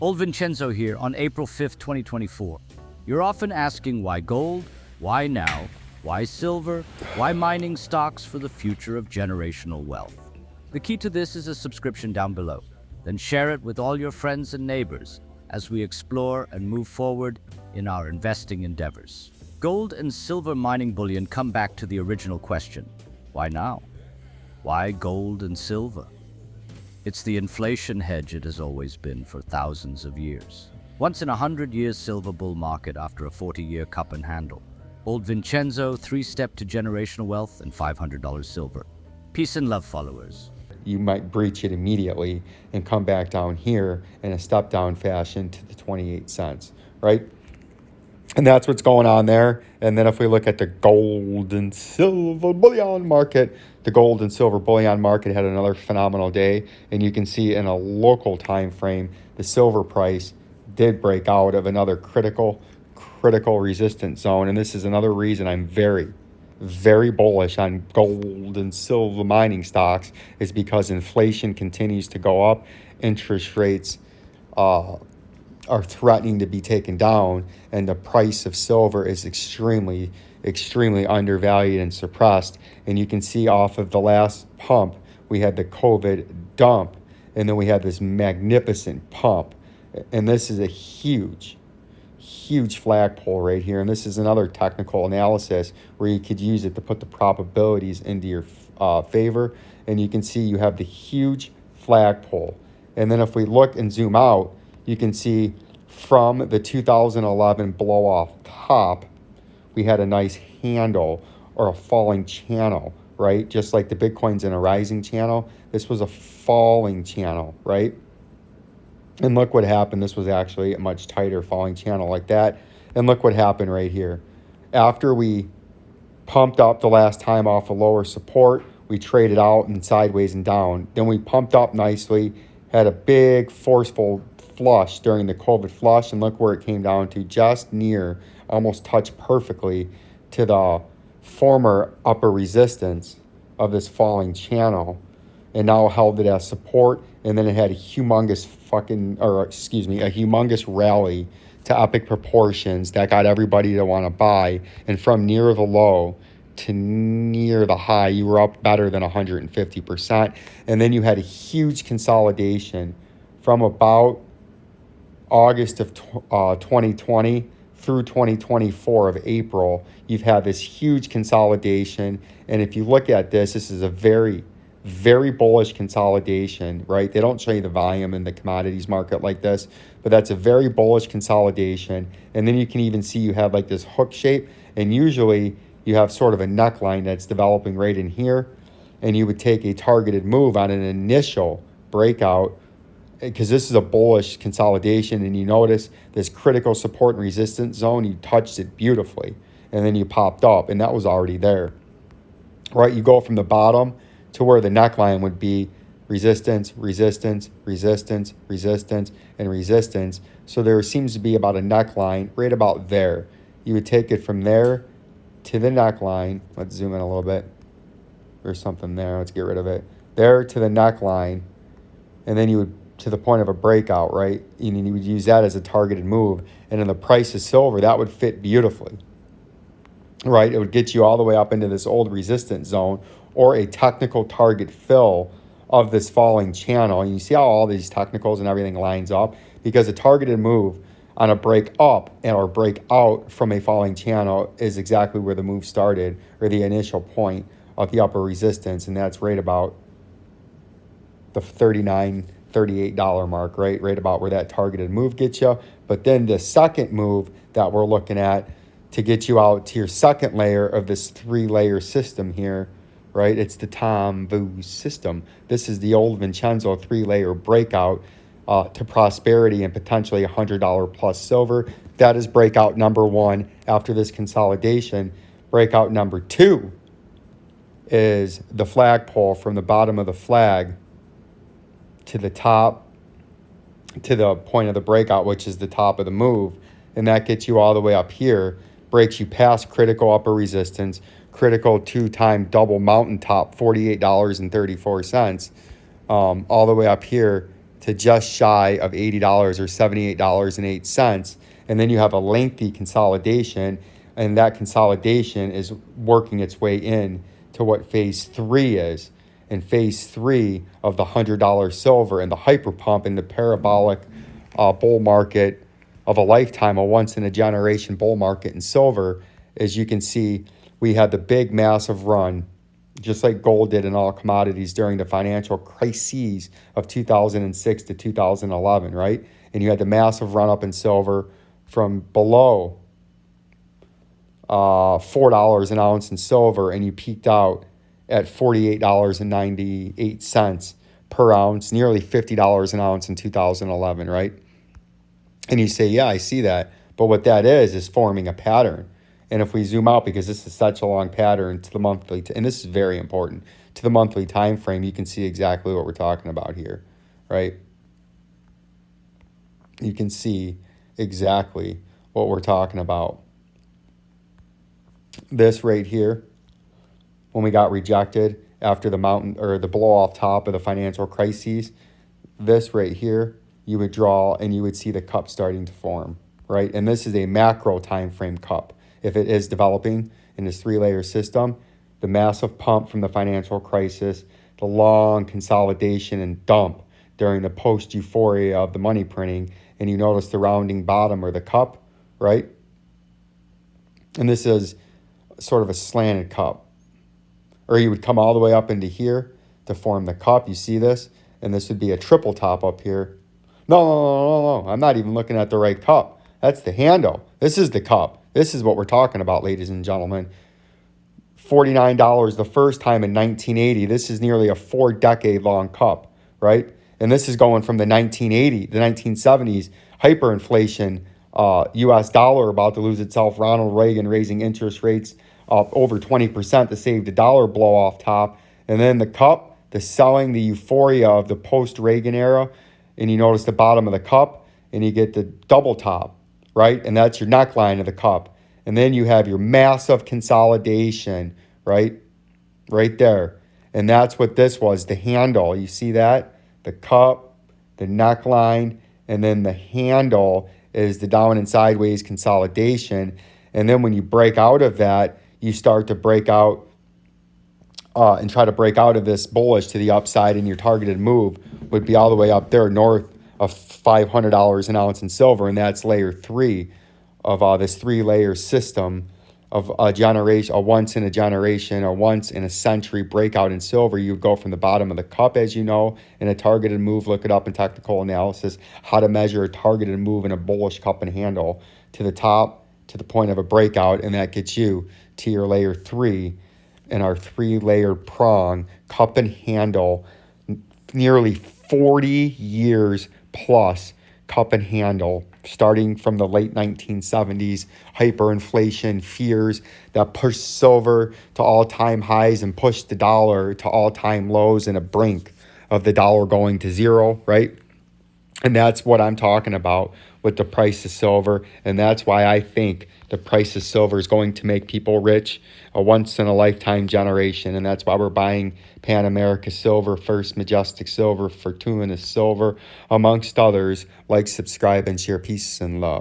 Old Vincenzo here on April 5th, 2024. You're often asking why gold, why now, why silver, why mining stocks for the future of generational wealth. The key to this is a subscription down below. Then share it with all your friends and neighbors as we explore and move forward in our investing endeavors. Gold and silver mining bullion come back to the original question. Why now? Why gold and silver? It's the inflation hedge it has always been for thousands of years. Once in a 100-year silver bull market after a 40-year cup and handle. Old Vincenzo, 3-step to generational wealth and $500 silver. Peace and love, followers. You might breach it immediately and come back down here in a step-down fashion to the 28 cents, right? And that's what's going on there. And then if we look at the gold and silver bullion market, the gold and silver bullion market had another phenomenal day. And you can see in a local time frame, the silver price did break out of another critical resistance zone. And this is another reason I'm very bullish on gold and silver mining stocks, is because inflation continues to go up. Interest rates are threatening to be taken down, and the price of silver is extremely undervalued and suppressed. And you can see off of the last pump, we had the COVID dump, and then we had this magnificent pump. And this is a huge flagpole right here. And this is another technical analysis where you could use it to put the probabilities into your favor. And you can see you have the huge flagpole. And then if we look and zoom out, you can see from the 2011 blow-off top, we had a nice handle or a falling channel, right? Just like the Bitcoin's in a rising channel, this was a falling channel, right? And look what happened. This was actually a much tighter falling channel like that. And look what happened right here. After we pumped up the last time off a lower support, we traded out and sideways and down. Then we pumped up nicely, had a big forceful flush during the COVID flush, and look where it came down to, just near, almost touched perfectly to the former upper resistance of this falling channel, and now held it as support. And then it had a humongous rally to epic proportions that got everybody to want to buy. And from near the low to near the high, you were up better than 150%. And then you had a huge consolidation from about August of 2020 through 2024 of April. You've had this huge consolidation. And if you look at this is a very bullish consolidation, right? They don't show you the volume in the commodities market like this, but that's a very bullish consolidation. And then you can even see you have like this hook shape, and usually you have sort of a neckline that's developing right in here, and you would take a targeted move on an initial breakout, because this is a bullish consolidation. And you notice this critical support and resistance zone, you touched it beautifully, and then you popped up, and that was already there, right? You go from the bottom to where the neckline would be resistance, resistance, resistance, resistance, and resistance. So there seems to be about a neckline right about there. You would take it from there to the neckline. Let's zoom in a little bit. There's something there. Let's get rid of it. There to the neckline, and then you would to the point of a breakout, right? You would use that as a targeted move. And in the price of silver, that would fit beautifully, right? It would get you all the way up into this old resistance zone, or a technical target fill of this falling channel. And you see how all these technicals and everything lines up, because a targeted move on a break up or break out from a falling channel is exactly where the move started, or the initial point of the upper resistance. And that's right about the $38 mark, right about where that targeted move gets you. But then the second move that we're looking at to get you out to your second layer of this 3-layer system here, right? It's the Tom Vu system. This is the old Vincenzo 3-layer breakout to prosperity and potentially $100 plus silver. That is breakout number 1 after this consolidation. Breakout number 2 is the flagpole from the bottom of the flag to the top, to the point of the breakout, which is the top of the move. And that gets you all the way up here, breaks you past critical upper resistance, critical 2-time double mountaintop, $48.34, all the way up here to just shy of $80 or $78.08. And then you have a lengthy consolidation, and that consolidation is working its way in to what phase 3 is. And phase 3 of the $100 silver and the hyper pump and the parabolic bull market of a lifetime, a once in a generation bull market in silver. As you can see, we had the big massive run, just like gold did in all commodities during the financial crises of 2006 to 2011, right? And you had the massive run up in silver from below $4 an ounce in silver, and you peaked out at $48.98 per ounce, nearly $50 an ounce in 2011, right? And you say, yeah, I see that. But what that is forming a pattern. And if we zoom out, because this is such a long pattern to the monthly, and this is very important, to the monthly time frame, you can see exactly what we're talking about here, right? You can see exactly what we're talking about. This right here, when we got rejected after the mountain or the blow off top of the financial crises, this right here, you would draw and you would see the cup starting to form, right? And this is a macro time frame cup. If it is developing in this 3-layer system, the massive pump from the financial crisis, the long consolidation and dump during the post-euphoria of the money printing, and you notice the rounding bottom or the cup, right? And this is sort of a slanted cup. Or you would come all the way up into here to form the cup. You see this? And this would be a triple top up here. No. I'm not even looking at the right cup. That's the handle. This is the cup. This is what we're talking about, ladies and gentlemen. $49 the first time in 1980. This is nearly a 4-decade-long cup, right? And this is going from the 1970s hyperinflation, U.S. dollar about to lose itself, Ronald Reagan raising interest rates up over 20% to save the dollar blow off top. And then the cup, the selling, the euphoria of the post-Reagan era. And you notice the bottom of the cup, and you get the double top, right? And that's your neckline of the cup. And then you have your massive consolidation, right? Right there. And that's what this was, the handle. You see that? The cup, the neckline, and then the handle is the down and sideways consolidation. And then when you break out of that, you start to break out and try to break out of this bullish to the upside, and your targeted move would be all the way up there north of $500 an ounce in silver, and that's layer 3 of this 3-layer system of a generation, a once in a generation, a once in a century breakout in silver. You go from the bottom of the cup, as you know, in a targeted move. Look it up in technical analysis, how to measure a targeted move in a bullish cup and handle to the top, to the point of a breakout, and that gets you to your layer 3 in our 3-layered prong cup and handle, nearly 40 years plus cup and handle, starting from the late 1970s, hyperinflation fears that pushed silver to all-time highs and pushed the dollar to all-time lows and a brink of the dollar going to zero, right? And that's what I'm talking about with the price of silver. And that's why I think the price of silver is going to make people rich, a once-in-a-lifetime generation. And that's why we're buying Pan America Silver, First Majestic Silver, Fortuna Silver, amongst others. Like, subscribe, and share. Peace and love.